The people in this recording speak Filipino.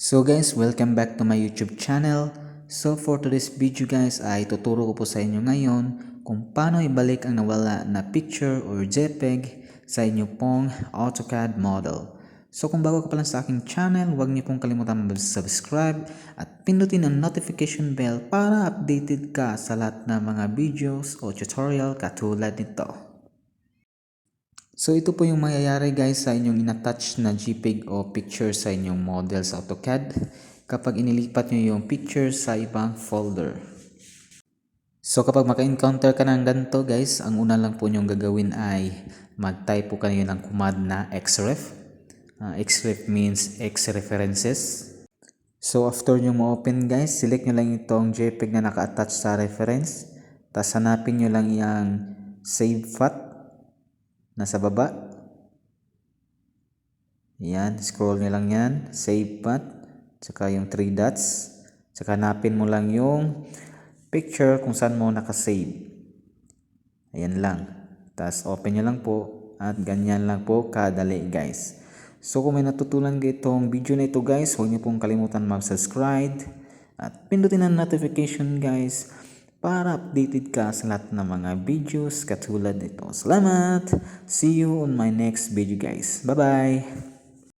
So guys, welcome back to my YouTube channel. So for today's video guys ay tuturo ko po sa inyo ngayon kung paano ibalik ang nawala na picture or JPEG sa inyo pong AutoCAD model. So kung bago ka pa lang sa aking channel, huwag niyo pong kalimutan mag-subscribe at pindutin ang notification bell para updated ka sa lahat ng mga videos o tutorial katulad nito. So ito po yung mangyayari guys sa inyong inattach na JPEG o picture sa inyong model sa AutoCAD kapag inilipat nyo yung picture sa ibang folder. So kapag maka-encounter ka ng ganito guys, ang una lang po nyong gagawin ay mag-type po kayo ng command na xref. Xref means X references. So after nyo ma-open guys, select nyo lang itong JPEG na naka-attach sa reference. Tapos hanapin nyo lang yung save fat nasa baba. Yan, scroll nyo lang yan, save path, tsaka yung 3 dots, tsaka hanapin mo lang yung picture kung saan mo nakasave. Ayan lang. Tapos open nyo lang po at ganyan lang po kadali guys. So kung may natutunan kayo itong video na ito guys, huwag nyo pong kalimutan mag-subscribe at pindutin ang notification guys para updated ka sa lahat ng mga videos katulad nito. Salamat! See you on my next video guys. Bye-bye!